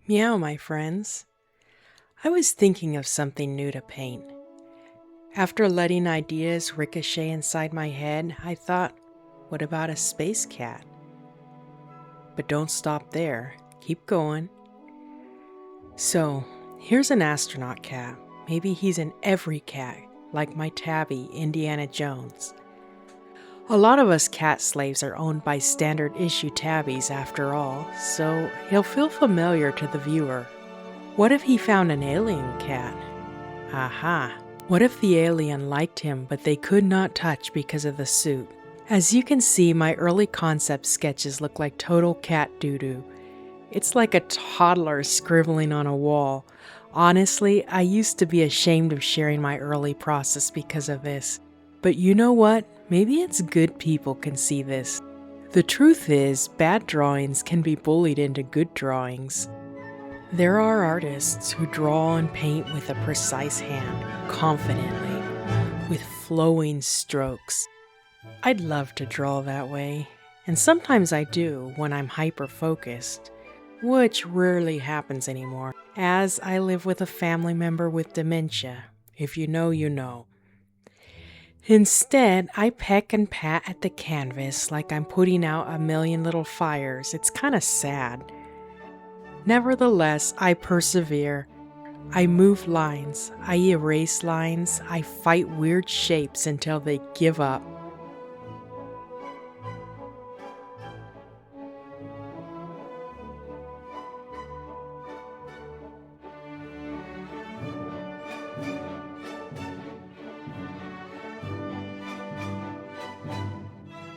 Meow, my friends. I was thinking of something new to paint. After letting ideas ricochet inside my head, I thought, what about a space cat? But don't stop there. Keep going. So, here's an astronaut cat. Maybe he's an every cat, like my tabby, Indiana Jones. A lot of us cat slaves are owned by standard issue tabbies after all, so he'll feel familiar to the viewer. What if he found an alien cat? Aha! What if the alien liked him but they could not touch because of the suit? As you can see, my early concept sketches look like total cat doo-doo. It's like a toddler scribbling on a wall. Honestly, I used to be ashamed of sharing my early process because of this. But you know what? Maybe it's good people can see this. The truth is, bad drawings can be bullied into good drawings. There are artists who draw and paint with a precise hand, confidently, with flowing strokes. I'd love to draw that way, and sometimes I do when I'm hyper-focused, which rarely happens anymore, as I live with a family member with dementia. If you know, you know. Instead, I peck and pat at the canvas like I'm putting out a million little fires. It's kind of sad. Nevertheless, I persevere. I move lines, I erase lines, I fight weird shapes until they give up.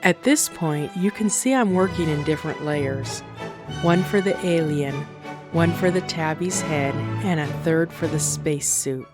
At this point, you can see I'm working in different layers. One for the alien, one for the tabby's head, and a third for the spacesuit.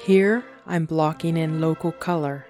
Here, I'm blocking in local color.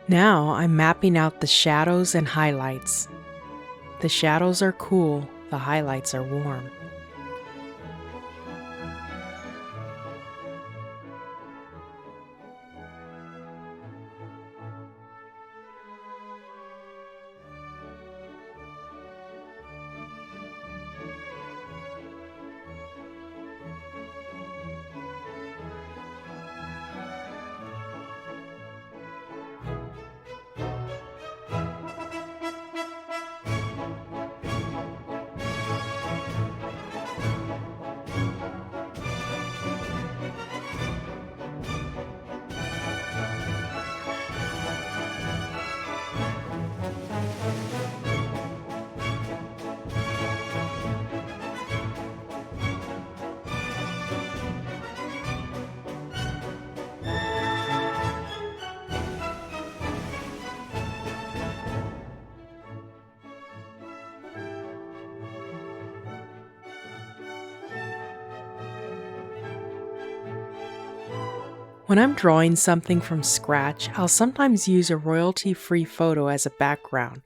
Now I'm mapping out the shadows and highlights. The shadows are cool, the highlights are warm. When I'm drawing something from scratch, I'll sometimes use a royalty-free photo as a background.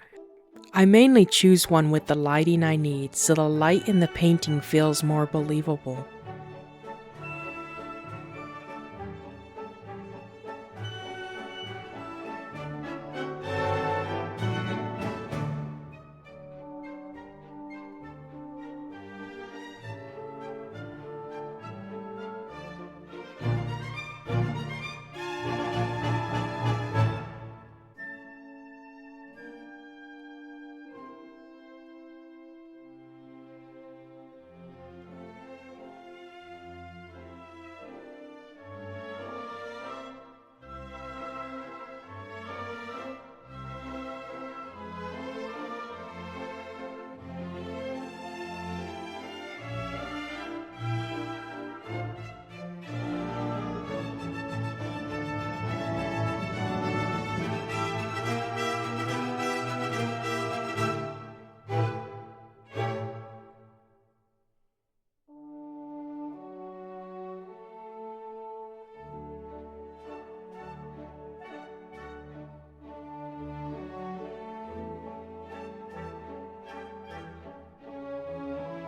I mainly choose one with the lighting I need so the light in the painting feels more believable.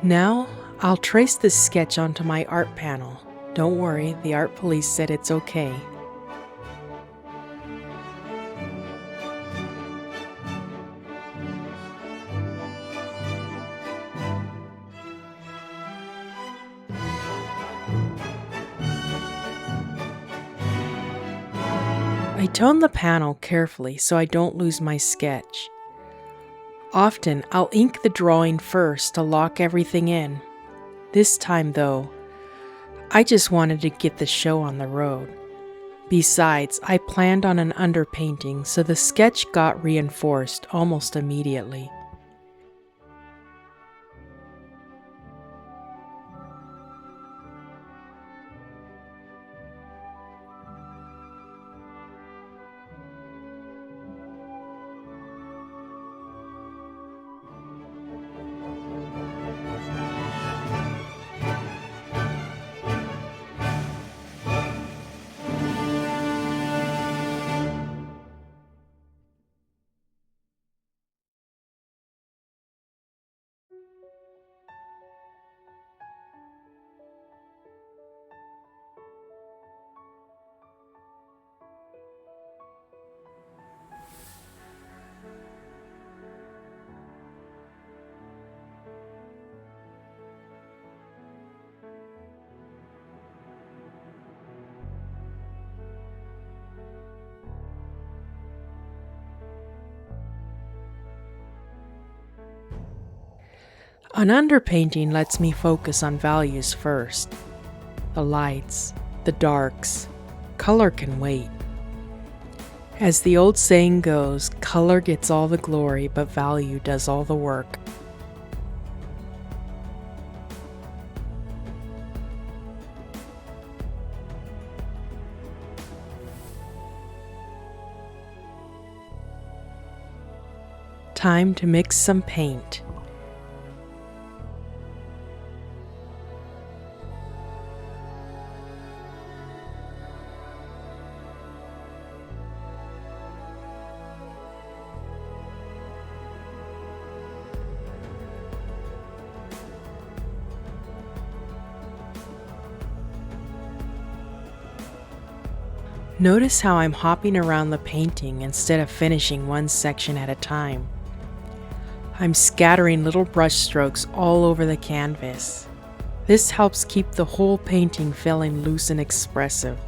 Now, I'll trace this sketch onto my art panel. Don't worry, the art police said it's okay. I tone the panel carefully so I don't lose my sketch. Often, I'll ink the drawing first to lock everything in. This time, though, I just wanted to get the show on the road. Besides, I planned on an underpainting, so the sketch got reinforced almost immediately. An underpainting lets me focus on values first. The lights, the darks, color can wait. As the old saying goes, color gets all the glory, but value does all the work. Time to mix some paint. Notice how I'm hopping around the painting instead of finishing one section at a time. I'm scattering little brush strokes all over the canvas. This helps keep the whole painting feeling loose and expressive.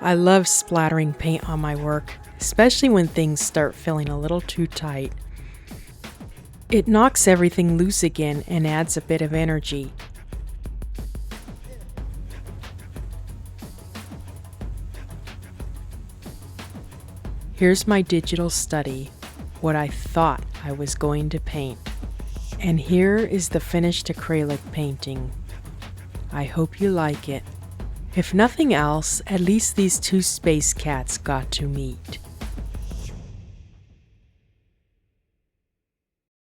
I love splattering paint on my work, especially when things start feeling a little too tight. It knocks everything loose again and adds a bit of energy. Here's my digital study, what I thought I was going to paint. And here is the finished acrylic painting. I hope you like it. If nothing else, at least these two space cats got to meet.